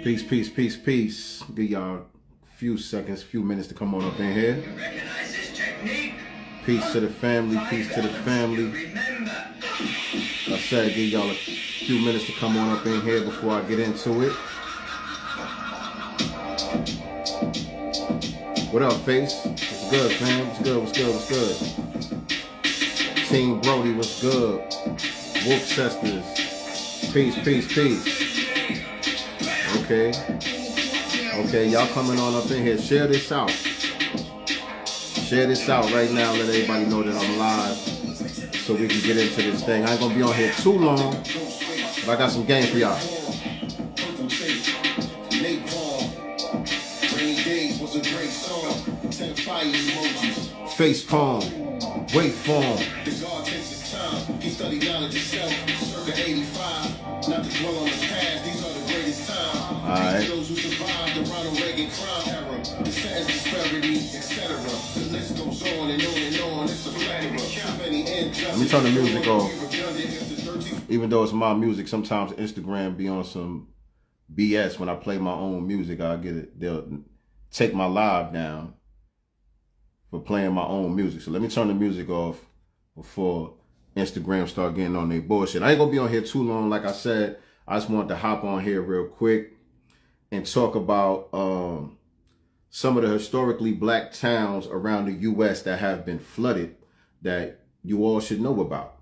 Peace, peace, peace, peace. Give y'all a few seconds, few minutes to come on up in here. Recognize this technique? Peace to the family, peace to the family. Remember. I said give y'all a few minutes to come on up in here before I get into it. What up, Face? What's good, fam? What's good, what's good, what's good? Team Brody, what's good? Wolf Sisters. Peace, peace, peace. Okay, y'all coming on up in here. Share this out. Share this out right now. Let everybody know that I'm live so we can get into this thing. I ain't gonna be on here too long, but I got some game for y'all. Face palm, wait form. The God takes his time. He studied knowledge himself. Circa 85. Not to dwell on the past. These are the greatest times. All right. Those who survived the Ronald Reagan crime era, the sentence disparity, etc. The list goes on and on and on. It's a plethora. Too many injustices. Let me turn the music off. Even though it's my music, sometimes Instagram be on some BS. When I play my own music, I get it. They'll take my live down for playing my own music. So let me turn the music off before Instagram start getting on their bullshit. I ain't gonna be on here too long. Like I said, I just wanted to hop on here real quick and talk about some of the historically black towns around the U.S. that have been flooded that you all should know about.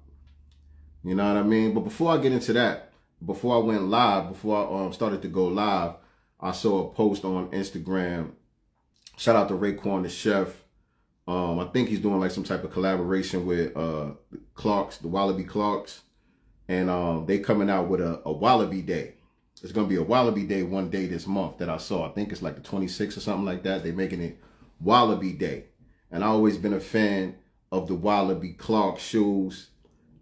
You know what I mean? But before I get into that, before I went live, before I started to go live, I saw a post on Instagram. Shout out to Raekwon the Chef. I think he's doing like some type of collaboration with Clarks, the Wallaby Clarks. And they coming out with a Wallaby Day. It's going to be a Wallaby Day one day this month that I saw. I think it's like the 26th or something like that. They're making it Wallaby Day. And I've always been a fan of the Wallaby Clark shoes.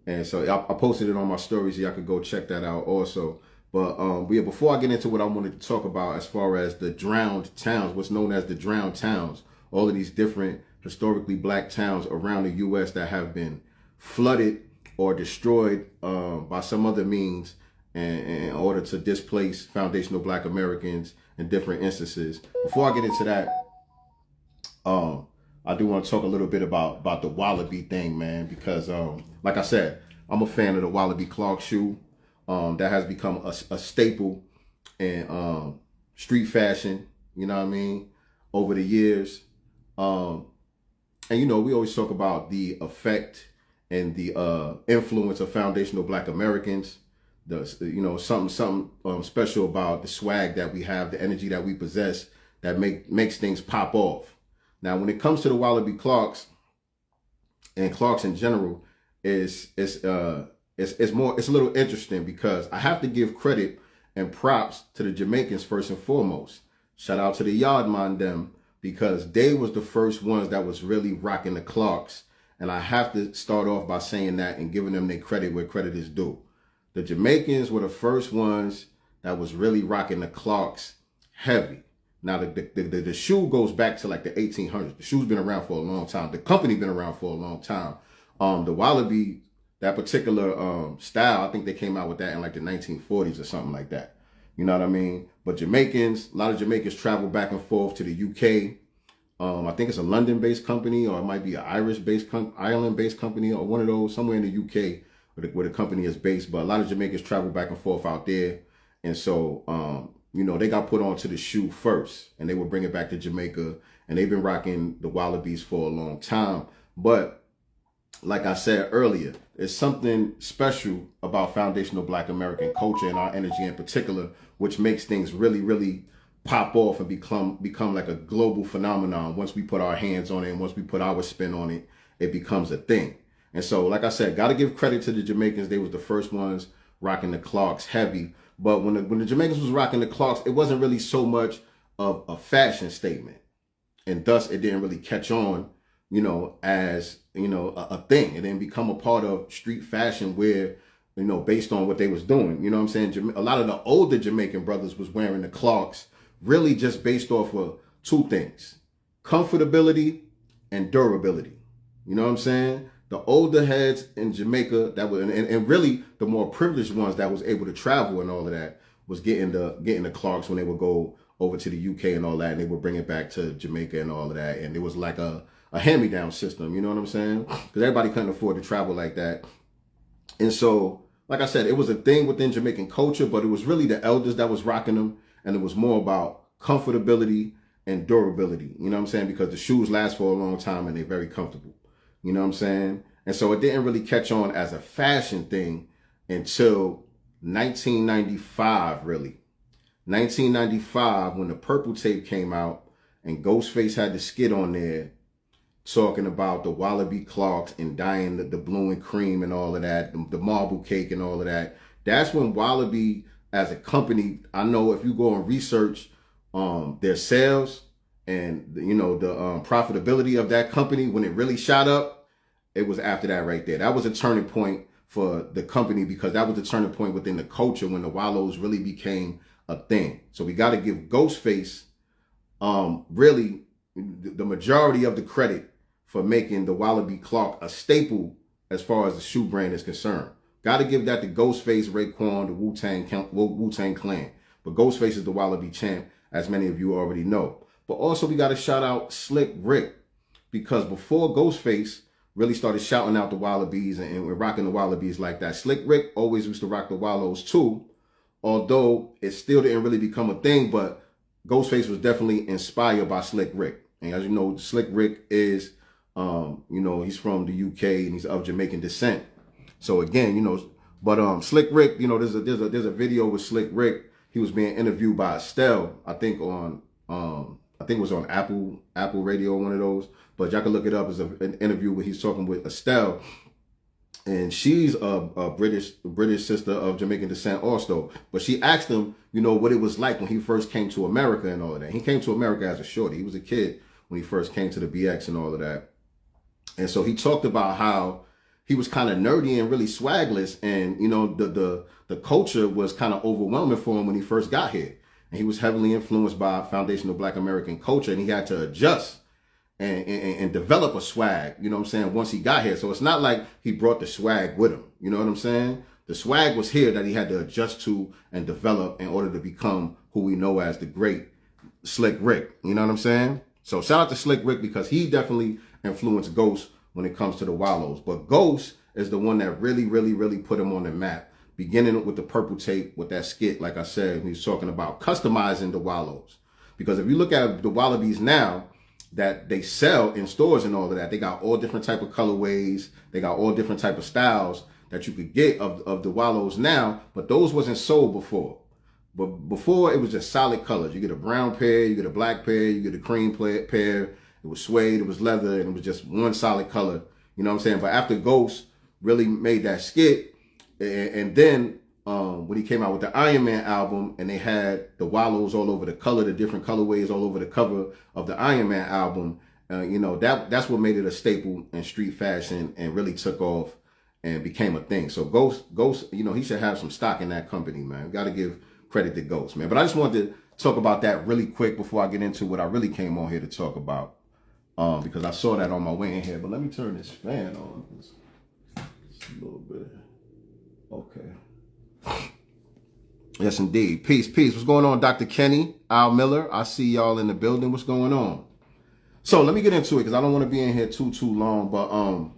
And so I posted it on my stories. Y'all could go check that out also. But yeah, before I get into what I wanted to talk about as far as the drowned towns, what's known as the drowned towns, all of these different historically black towns around the U.S. that have been flooded or destroyed by some other means in order to displace foundational black Americans in different instances. Before I get into that, I do want to talk a little bit about the Wallaby thing, man, because like I said, I'm a fan of the Wallaby Clark shoe. That has become a staple in street fashion, you know what I mean, over the years. And, you know, we always talk about the effect and the influence of foundational black Americans. Something special about the swag that we have, the energy that we possess that makes things pop off. Now, when it comes to the Wallaby Clarks and Clarks in general, it's a little interesting because I have to give credit and props to the Jamaicans first and foremost. Shout out to the Yardman them, because they was the first ones that was really rocking the Clarks. And I have to start off by saying that and giving them their credit where credit is due. The Jamaicans were the first ones that was really rocking the Clarks heavy. Now, the shoe goes back to like the 1800s. The shoe's been around for a long time. The company been around for a long time. The Wallaby, that particular style, I think they came out with that in like the 1940s or something like that. You know what I mean? But Jamaicans, a lot of Jamaicans travel back and forth to the UK. I think it's a London-based company, or it might be an Ireland-based company, or one of those, somewhere in the UK where the company is based. But a lot of Jamaicans travel back and forth out there. And so, you know, they got put onto the shoe first, and they would bring it back to Jamaica. And they've been rocking the Wallabies for a long time. But like I said earlier, there's something special about foundational black American culture and our energy in particular, which makes things really, really pop off and become like a global phenomenon. Once we put our hands on it and once we put our spin on it, it becomes a thing. And so, like I said, got to give credit to the Jamaicans. They was the first ones rocking the Clarks heavy. But when the Jamaicans was rocking the Clarks, it wasn't really so much of a fashion statement. And thus, it didn't really catch on, you know, as, you know, a thing. It didn't become a part of street fashion where, you know, based on what they was doing. You know what I'm saying? A lot of the older Jamaican brothers was wearing the Clarks really just based off of two things: comfortability and durability. You know what I'm saying? The older heads in Jamaica that were, and really the more privileged ones that was able to travel and all of that, was getting the Clarks when they would go over to the UK and all that, and they would bring it back to Jamaica and all of that. And it was like a hand-me-down system, you know what I'm saying? Because everybody couldn't afford to travel like that. And so, like I said, it was a thing within Jamaican culture, but it was really the elders that was rocking them, and it was more about comfortability and durability, you know what I'm saying? Because the shoes last for a long time and they're very comfortable, you know what I'm saying? And so it didn't really catch on as a fashion thing until 1995, really. 1995, when the Purple Tape came out and Ghostface had the skit on there talking about the Wallaby Clarks and dyeing the blue and cream and all of that, the marble cake and all of that. That's when Wallaby as a company, I know if you go and research their sales and the profitability of that company, when it really shot up, it was after that right there. That was a turning point for the company, because that was the turning point within the culture when the Wallows really became a thing. So we got to give Ghostface really the majority of the credit for making the Wallaby Clark a staple as far as the shoe brand is concerned. Got to give that to Ghostface, Raekwon, the Wu-Tang Clan. But Ghostface is the Wallaby champ, as many of you already know. But also we got to shout out Slick Rick, because before Ghostface really started shouting out the Wallabies and rocking the Wallabies like that, Slick Rick always used to rock the Wallows too, although it still didn't really become a thing. But Ghostface was definitely inspired by Slick Rick. And as you know, Slick Rick is, he's from the UK and he's of Jamaican descent. So again, but Slick Rick, there's a video with Slick Rick. He was being interviewed by Estelle, I think it was on Apple Radio, one of those. But y'all can look it up as an interview where he's talking with Estelle, and she's a British sister of Jamaican descent also. But she asked him, what it was like when he first came to America and all of that. He came to America as a shorty. He was a kid when he first came to the BX and all of that. And so he talked about how he was kind of nerdy and really swagless, and the culture was kind of overwhelming for him when he first got here. And he was heavily influenced by foundational Black American culture, and he had to adjust and develop a swag, once he got here. So it's not like he brought the swag with him, you know what I'm saying? The swag was here that he had to adjust to and develop in order to become who we know as the great Slick Rick, you know what I'm saying? So shout out to Slick Rick, because he definitely influenced Ghost when it comes to the Wallows. But Ghost is the one that really, really, really put him on the map, beginning with the Purple Tape, with that skit, like I said, he was talking about customizing the Wallows. Because if you look at the Wallabies now that they sell in stores and all of that, they got all different type of colorways, they got all different type of styles that you could get of the Wallows now, but those wasn't sold before. But before, it was just solid colors. You get a brown pair, you get a black pair, you get a cream pair. It was suede, it was leather, and it was just one solid color. You know what I'm saying? But after Ghost really made that skit, and then when he came out with the Iron Man album, and they had the Wallows all over the color, the different colorways all over the cover of the Iron Man album, that's what made it a staple in street fashion and really took off and became a thing. So Ghost, he should have some stock in that company, man. We got to give credit to Ghost, man. But I just wanted to talk about that really quick before I get into what I really came on here to talk about, because I saw that on my way in here. But let me turn this fan on. Just a little bit. Okay. Yes, indeed. Peace. What's going on, Dr. Kenny, Al Miller? I see y'all in the building. What's going on? So let me get into it, because I don't want to be in here too long. But I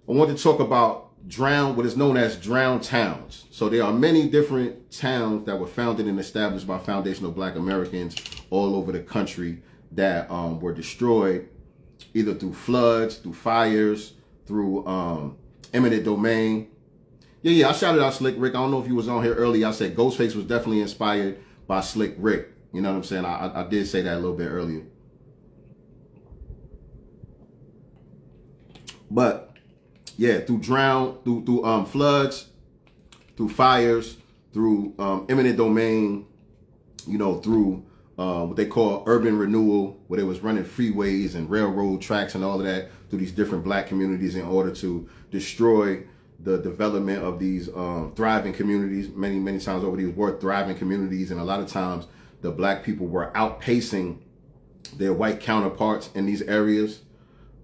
want to talk about what is known as drowned towns. So there are many different towns that were founded and established by foundational Black Americans all over the country that were destroyed either through floods, through fires, through eminent domain. Yeah, I shouted out Slick Rick. I don't know if you was on here earlier. I said Ghostface was definitely inspired by Slick Rick. You know what I'm saying? I did say that a little bit earlier. But yeah, through floods, through fires, through eminent domain, through what they call urban renewal, where they was running freeways and railroad tracks and all of that through these different Black communities in order to destroy the development of these thriving communities. Many times over, these were thriving communities, and a lot of times the Black people were outpacing their white counterparts in these areas.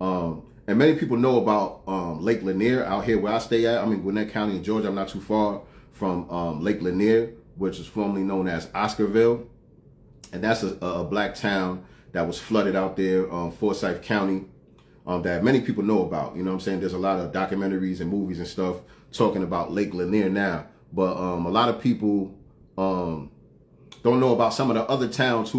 And many people know about Lake Lanier out here where I stay at. I'm in Gwinnett County in Georgia. I'm not too far from Lake Lanier, which is formerly known as Oscarville. And that's a black town that was flooded out there, Forsyth County, that many people know about. You know what I'm saying? There's a lot of documentaries and movies and stuff talking about Lake Lanier now. But a lot of people don't know about some of the other towns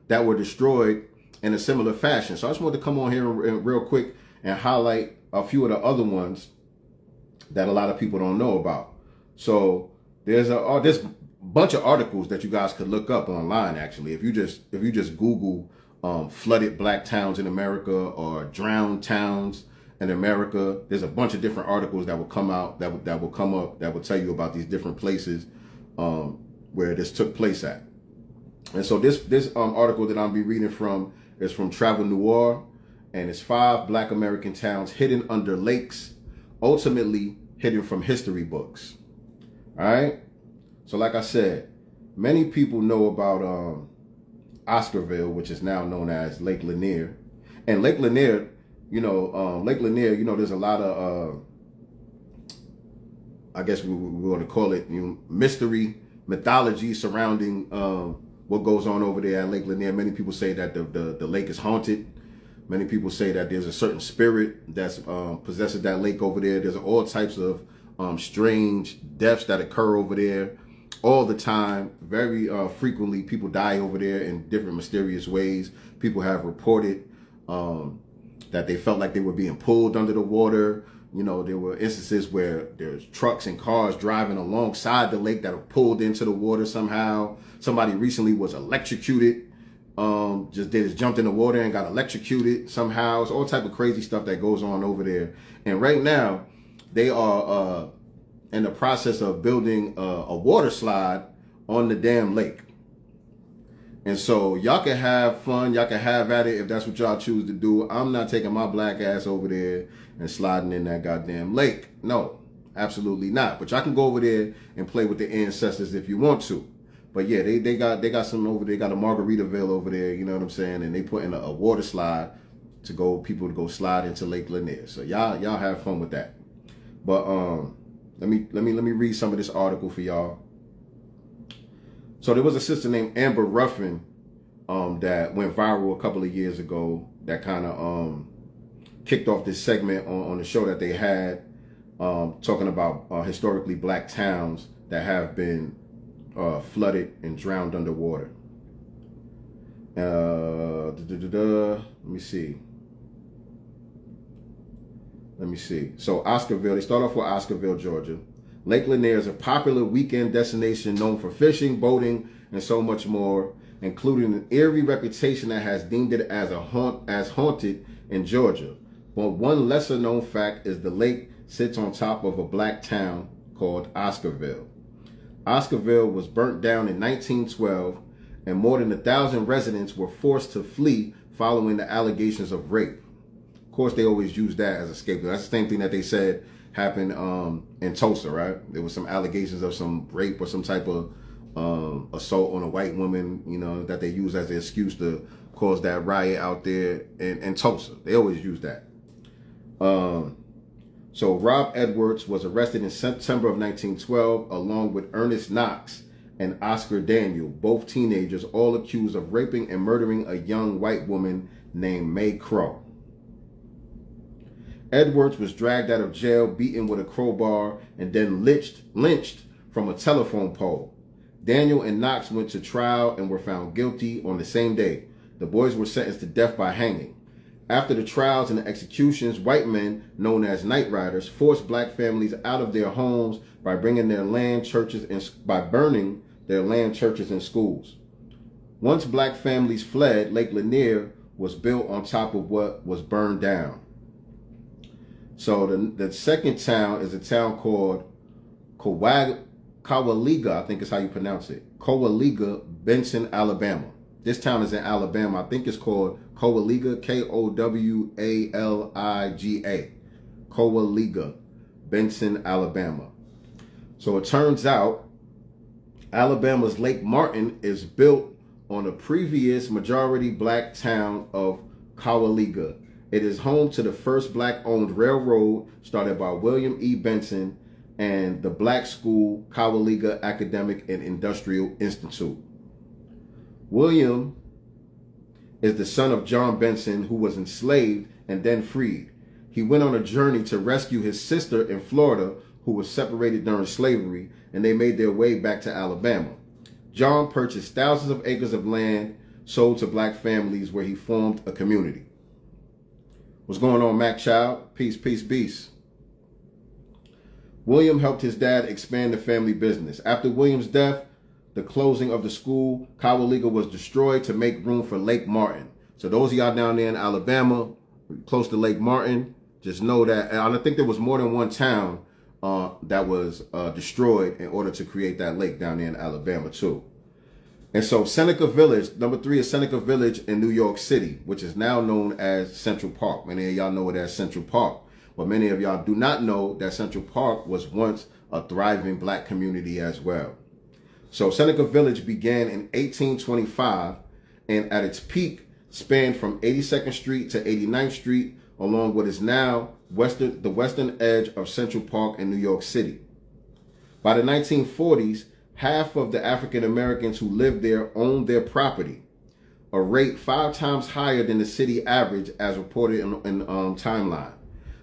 that were destroyed in a similar fashion. So I just wanted to come on here real quick and highlight a few of the other ones that a lot of people don't know about. So there's this bunch of articles that you guys could look up online. Actually, if you just Google flooded black towns in America or drowned towns in America, there's a bunch of different articles that will come out that will come up that will tell you about these different places where this took place at. And so this article that I'll be reading from is from Travel Noir, and it's 5 black American towns hidden under lakes, ultimately hidden from history books. All right. So like I said, many people know about Oscarville, which is now known as Lake Lanier. And Lake Lanier, there's a lot of, I guess we want to call it, mythology surrounding what goes on over there at Lake Lanier. Many people say that the lake is haunted. Many people say that there's a certain spirit that's possesses that lake over there. There's all types of strange deaths that occur over there all the time. Very frequently, people die over there in different mysterious ways. People have reported that they felt like they were being pulled under the water. You know, there were instances where there's trucks and cars driving alongside the lake that were pulled into the water somehow. Somebody recently was electrocuted. They just jumped in the water and got electrocuted somehow. It's all type of crazy stuff that goes on over there. And right now, they are in the process of building a water slide on the damn lake. And so y'all can have fun. Y'all can have at it if that's what y'all choose to do. I'm not taking my black ass over there and sliding in that goddamn lake. No, absolutely not. But y'all can go over there and play with the ancestors if you want to. But yeah, they got some over there. They got a Margaritaville over there. You know what I'm saying? And they put in a water slide people to go slide into Lake Lanier. So y'all have fun with that. But let me read some of this article for y'all. So there was a sister named Amber Ruffin that went viral a couple of years ago that kind of kicked off this segment on the show that they had talking about historically black towns that have been flooded and drowned underwater. Let me see. So Oscarville, they start off with Oscarville, Georgia. Lake Lanier is a popular weekend destination known for fishing, boating, and so much more, including an eerie reputation that has deemed it as haunted in Georgia. But one lesser known fact is the lake sits on top of a black town called Oscarville. Oscarville was burnt down in 1912, and more than 1,000 residents were forced to flee following the allegations of rape. Of course, they always use that as a scapegoat. That's the same thing that they said happened in Tulsa, right? There was some allegations of some rape or some type of assault on a white woman, that they use as an excuse to cause that riot out there in Tulsa. They always use that. So Rob Edwards was arrested in September of 1912, along with Ernest Knox and Oscar Daniel, both teenagers, all accused of raping and murdering a young white woman named Mae Crow. Edwards was dragged out of jail, beaten with a crowbar, and then lynched from a telephone pole. Daniel and Knox went to trial and were found guilty on the same day. The boys were sentenced to death by hanging. After the trials and the executions, white men, known as night riders, forced black families out of their homes by burning their land, churches, and schools. Once black families fled, Lake Lanier was built on top of what was burned down. So the second town is a town called Cowaliga, I think is how you pronounce it. Cowaliga, Benson, Alabama. This town is in Alabama. I think it's called Cowaliga, Kowaliga. Cowaliga, Benson, Alabama. So it turns out Alabama's Lake Martin is built on a previous majority black town of Cowaliga. It is home to the first black-owned railroad started by William E. Benson and the Black School Cowaliga Academic and Industrial Institute. William is the son of John Benson, who was enslaved and then freed. He went on a journey to rescue his sister in Florida, who was separated during slavery, and they made their way back to Alabama. John purchased thousands of acres of land sold to black families, where he formed a community. What's going on, Mac Child? Peace, peace, peace. William helped his dad expand the family business. After William's death, the closing of the school, Cowaliga was destroyed to make room for Lake Martin. So those of y'all down there in Alabama, close to Lake Martin, just know that, and I think there was more than one town that was destroyed in order to create that lake down there in Alabama too. And so Seneca Village, number 3 is Seneca Village in New York City, which is now known as Central Park. Many of y'all know it as Central Park. But many of y'all do not know that Central Park was once a thriving black community as well. So Seneca Village began in 1825 and at its peak spanned from 82nd Street to 89th Street along what is now the western edge of Central Park in New York City. By the 1940s, half of the African Americans who lived there owned their property, a rate 5 times higher than the city average as reported in Timeline.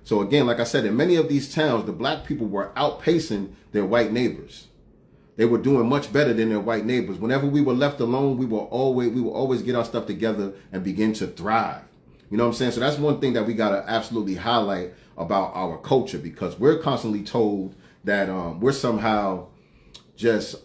So again, like I said, in many of these towns, the black people were outpacing their white neighbors. They were doing much better than their white neighbors. Whenever we were left alone, we will always get our stuff together and begin to thrive. You know what I'm saying? So that's one thing that we got to absolutely highlight about our culture, because we're constantly told that we're somehow just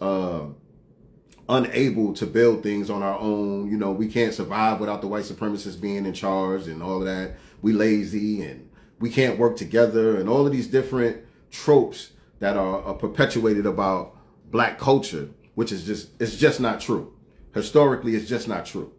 unable to build things on our own. You know, we can't survive without the white supremacists being in charge and all of that. We lazy and we can't work together and all of these different tropes that are perpetuated about black culture, which is it's just not true. Historically, it's just not true.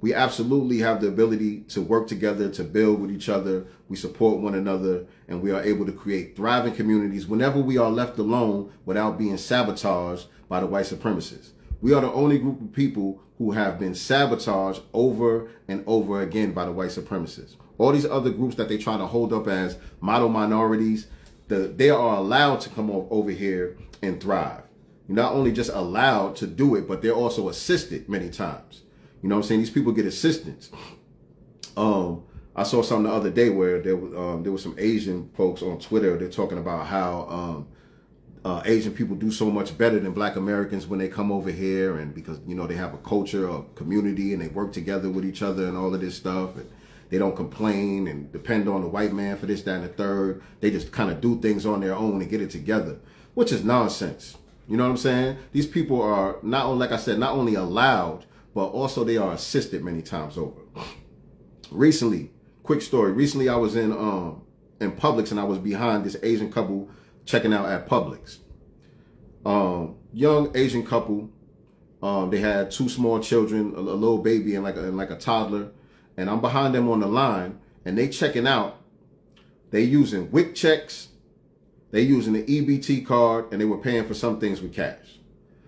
We absolutely have the ability to work together, to build with each other. We support one another, and we are able to create thriving communities whenever we are left alone without being sabotaged by the white supremacists. We are the only group of people who have been sabotaged over and over again by the white supremacists. All these other groups that they try to hold up as model minorities, they are allowed to come over here and thrive. You're not only just allowed to do it, but they're also assisted many times. You know what I'm saying? These people get assistance. I saw something the other day where there was some Asian folks on Twitter. They're talking about how Asian people do so much better than black Americans when they come over here, and because, you know, they have a culture, a community, and they work together with each other and all of this stuff. And they don't complain and depend on the white man for this, that, and the third. They just kind of do things on their own and get it together, which is nonsense. You know what I'm saying? These people are not only, like I said, not only allowed, but also they are assisted many times over. Recently, quick story. Recently, I was in Publix, and I was behind this Asian couple checking out at Publix. Young Asian couple. They had 2 small children, a little baby and like a toddler. And I'm behind them on the line, and they checking out. They using WIC checks. They using the EBT card, and they were paying for some things with cash.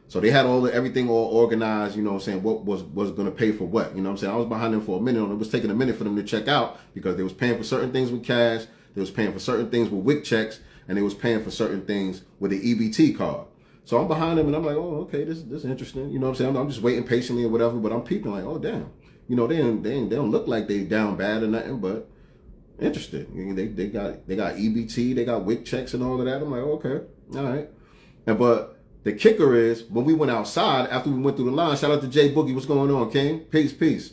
So they had everything all organized, you know what I'm saying, what was going to pay for what, you know what I'm saying. I was behind them for a minute, and it was taking a minute for them to check out because they was paying for certain things with cash, they was paying for certain things with WIC checks, and they was paying for certain things with the EBT card. So I'm behind them, and I'm like, oh, okay, this is interesting, you know what I'm saying. I'm just waiting patiently or whatever, but I'm peeping like, oh, damn. You know, they don't look like they down bad or nothing, but interested. They got EBT, they got WIC checks and all of that. I'm like, okay, all right. But the kicker is, when we went outside, after we went through the line, shout out to Jay Boogie, what's going on, King? Peace.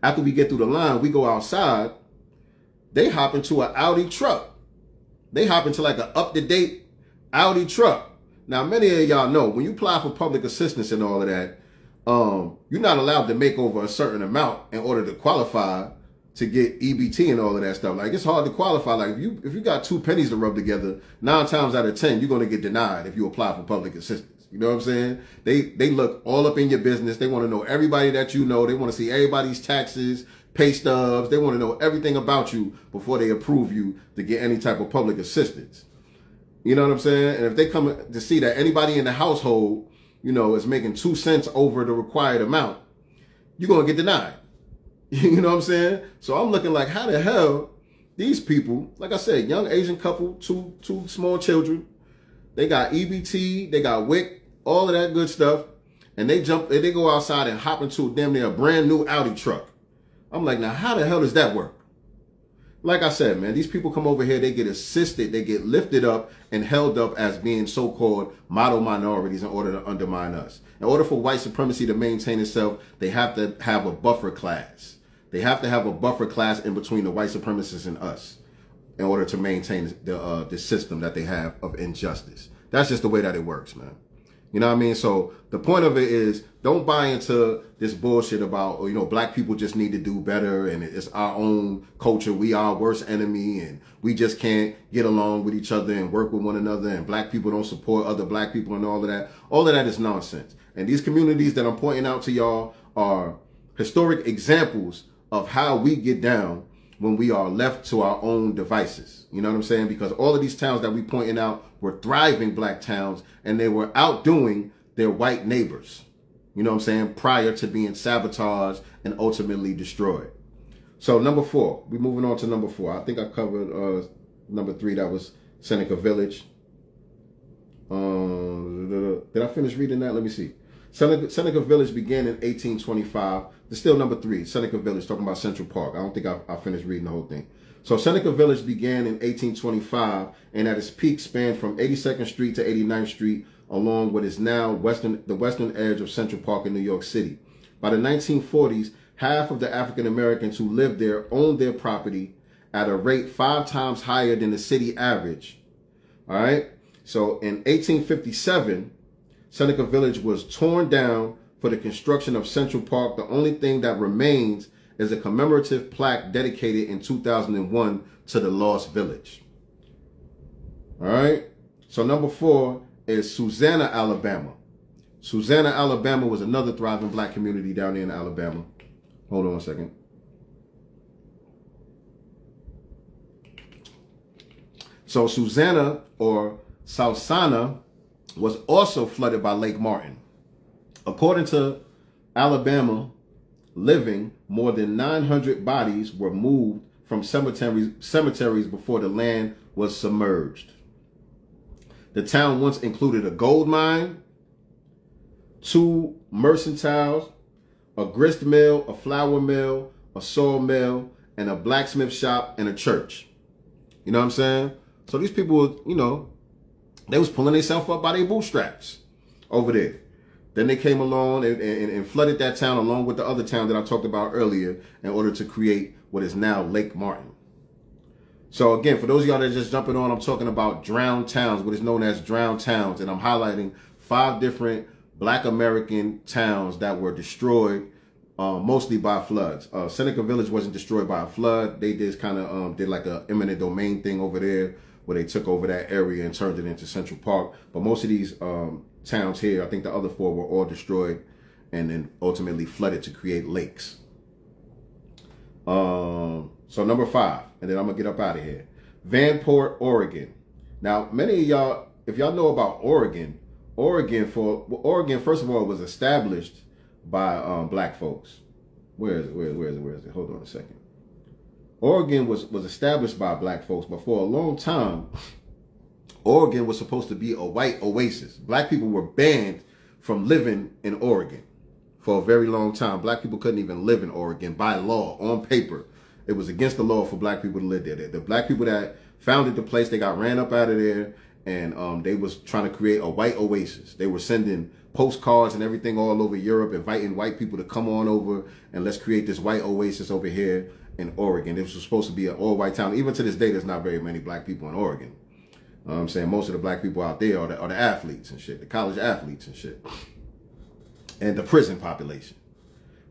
After we get through the line, we go outside, they hop into an Audi truck. They hop into like an up-to-date Audi truck. Now, many of y'all know, when you apply for public assistance and all of that, you're not allowed to make over a certain amount in order to qualify to get EBT and all of that stuff. Like, it's hard to qualify. Like, if you got 2 pennies to rub together, 9 times out of 10, you're going to get denied if you apply for public assistance. You know what I'm saying? They look all up in your business. They want to know everybody that you know. They want to see everybody's taxes, pay stubs. They want to know everything about you before they approve you to get any type of public assistance. You know what I'm saying? And if they come to see that anybody in the household, you know, is making 2 cents over the required amount, you're going to get denied. You know what I'm saying? So I'm looking like, how the hell these people, like I said, young Asian couple, two small children, they got EBT, they got WIC, all of that good stuff, and they go outside and hop into damn near a brand new Audi truck. I'm like, now how the hell does that work? Like I said, man, these people come over here, they get assisted, they get lifted up and held up as being so-called model minorities in order to undermine us. In order for white supremacy to maintain itself, they have to have a buffer class. They have to have a buffer class in between the white supremacists and us in order to maintain the system that they have of injustice. That's just the way that it works, man. You know what I mean? So the point of it is, don't buy into this bullshit about, black people just need to do better and it's our own culture. We are our worst enemy and we just can't get along with each other and work with one another and black people don't support other black people and all of that. All of that is nonsense. And these communities that I'm pointing out to y'all are historic examples of how we get down when we are left to our own devices. You know what I'm saying? Because all of these towns that we pointing out were thriving black towns and they were outdoing their white neighbors. You know what I'm saying? Prior to being sabotaged and ultimately destroyed. So number 4, we're moving on to number 4. I think I covered number 3, that was Seneca Village. Did I finish reading that? Let me see. Seneca Village began in 1825. It's still number 3, Seneca Village, talking about Central Park. I don't think I finished reading the whole thing. So Seneca Village began in 1825 and at its peak spanned from 82nd Street to 89th Street along what is now the western edge of Central Park in New York City. By the 1940s, half of the African Americans who lived there owned their property at a rate 5 times higher than the city average. All right. So in 1857, Seneca Village was torn down for the construction of Central Park. The only thing that remains is a commemorative plaque dedicated in 2001 to the Lost Village. All right. So number 4 is Susanna, Alabama. Susanna, Alabama was another thriving black community down there in Alabama. Hold on a second. So Susanna, or Sausana, was also flooded by Lake Martin. According to Alabama Living, more than 900 bodies were moved from cemeteries before the land was submerged. The town once included a gold mine, 2 mercantiles, a grist mill, a flour mill, a sawmill, and a blacksmith shop and a church. You know what I'm saying? So these people, they was pulling themselves up by their bootstraps over there. Then they came along and flooded that town along with the other town that I talked about earlier in order to create what is now Lake Martin. So again, for those of y'all that are just jumping on, I'm talking about drowned towns, what is known as drowned towns. And I'm highlighting 5 different black American towns that were destroyed mostly by floods. Seneca Village wasn't destroyed by a flood. They just kind of did like a eminent domain thing over there where they took over that area and turned it into Central Park. But most of these towns here, I think the other 4 were all destroyed and then ultimately flooded to create lakes. So number 5, and then I'm gonna get up out of here. Vanport, Oregon. Now, many of y'all, if y'all know about Oregon, first of all, was established by black folks. Where is it? Hold on a second. Oregon was established by black folks, but for a long time, Oregon was supposed to be a white oasis. Black people were banned from living in Oregon for a very long time. Black people couldn't even live in Oregon by law, on paper. It was against the law for black people to live there. The black people that founded the place, they got ran up out of there, and they was trying to create a white oasis. They were sending postcards and everything all over Europe, inviting white people to come on over and let's create this white oasis over here in Oregon. This was supposed to be an all-white town. Even to this day, there's not very many black people in Oregon. I'm saying most of the black people out there are the athletes and shit, the college athletes and shit, and the prison population.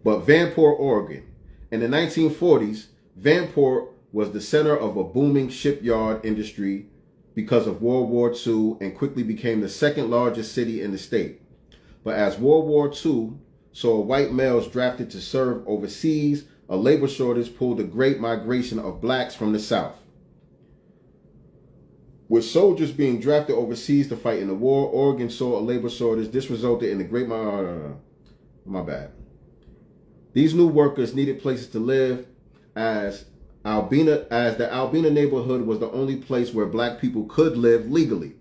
But Vanport, Oregon. In the 1940s, Vanport was the center of a booming shipyard industry because of World War II and quickly became the second largest city in the state. But as World War II saw white males drafted to serve overseas, a labor shortage pulled a great migration of blacks from the South. With soldiers being drafted overseas to fight in the war, Oregon saw a labor shortage. This resulted in a great... My bad. These new workers needed places to live as as the Albina neighborhood was the only place where black people could live legally.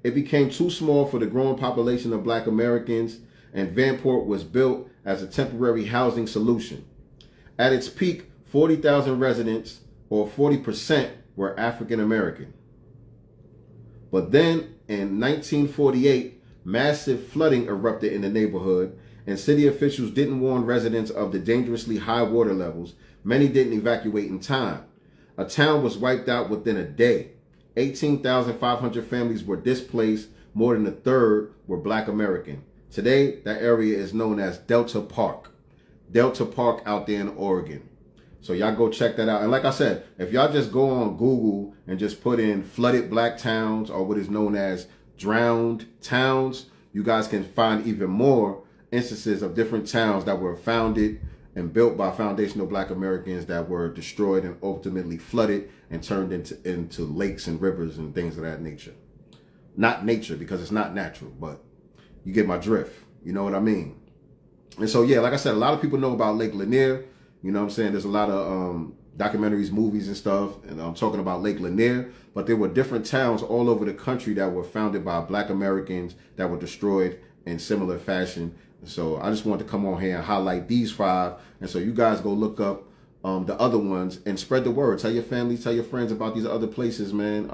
It became too small for the growing population of black Americans, and Vanport was built as a temporary housing solution. At its peak, 40,000 residents, or 40%, were African American. But then, in 1948, massive flooding erupted in the neighborhood, and city officials didn't warn residents of the dangerously high water levels. Many didn't evacuate in time. A town was wiped out within a day. 18,500 families were displaced. More than a third were black American. Today, that area is known as Delta Park. Delta Park out there in Oregon. So y'all go check that out. And like I said, if y'all just go on Google and just put in flooded black towns, or what is known as drowned towns, you guys can find even more instances of different towns that were founded and built by foundational black Americans that were destroyed and ultimately flooded and turned into lakes and rivers and things of that nature. Not nature, because it's not natural, but you get my drift. You know what I mean? And so, yeah, like I said, a lot of people know about Lake Lanier. You know what I'm saying? There's a lot of documentaries, movies and stuff, and I'm talking about Lake Lanier. But there were different towns all over the country that were founded by black Americans that were destroyed in similar fashion. So I just wanted to come on here and highlight these 5. And so you guys go look up the other ones and spread the word. Tell your family, tell your friends about these other places, man.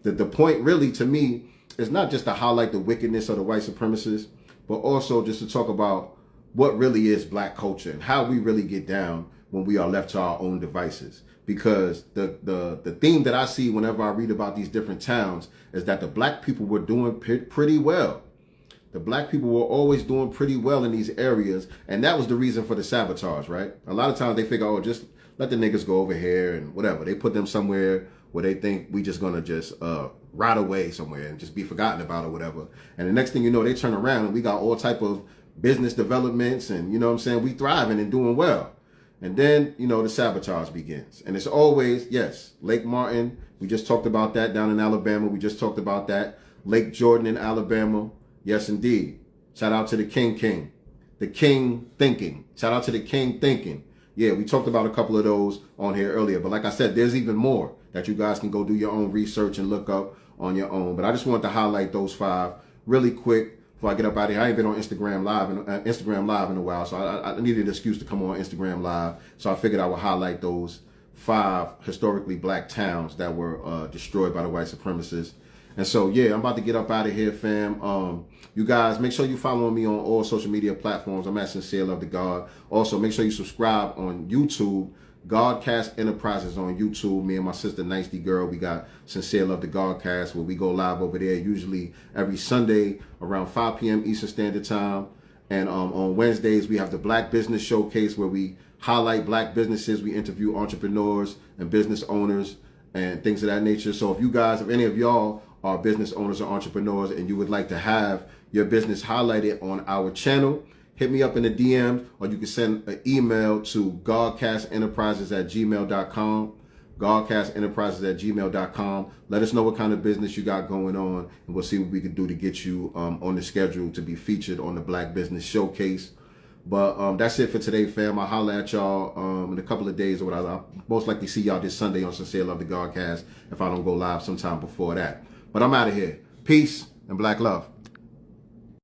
The point really to me is not just to highlight the wickedness of the white supremacists, but also just to talk about what really is black culture and how we really get down when we are left to our own devices. Because the theme that I see whenever I read about these different towns is that the black people were doing pretty well. The black people were always doing pretty well in these areas. And that was the reason for the sabotage, right? A lot of times they figure, oh, just let the niggas go over here and whatever. They put them somewhere where they think we just gonna just rot away somewhere and just be forgotten about or whatever. And the next thing you know, they turn around and we got all type of business developments and, you know what I'm saying, we thriving and doing well. And then, you know, the sabotage begins. And it's always, yes, Lake Martin, we just talked about that down in Alabama. We just talked about that. Lake Jordan in Alabama. Yes, indeed. Shout out to the King. The King thinking. Shout out to the King thinking. Yeah, we talked about a couple of those on here earlier. But like I said, there's even more that you guys can go do your own research and look up on your own. But I just wanted to highlight those 5 really quick before I get up out of here. I ain't been on Instagram Live in a while, so I needed an excuse to come on Instagram Live. So I figured I would highlight those 5 historically black towns that were destroyed by the white supremacists. And so, yeah, I'm about to get up out of here, fam. You guys, make sure you follow me on all social media platforms. I'm at Sincere Love to God. Also, make sure you subscribe on YouTube. Godcast Enterprises on YouTube. Me and my sister, Nicety Girl, we got Sincere Love to Godcast, where we go live over there usually every Sunday around 5 p.m. Eastern Standard Time. And on Wednesdays, we have the Black Business Showcase, where we highlight black businesses. We interview entrepreneurs and business owners and things of that nature. So if you guys, if any of y'all are business owners or entrepreneurs and you would like to have your business highlighted on our channel, hit me up in the DM, or you can send an email to godcastenterprises@gmail.com. godcastenterprises@gmail.com. Let us know what kind of business you got going on, and we'll see what we can do to get you on the schedule to be featured on the Black Business Showcase. But that's it for today, fam. I'll holler at y'all in a couple of days or whatever. I'll most likely see y'all this Sunday on Sincere Love to Godcast if I don't go live sometime before that. But I'm out of here. Peace and black love.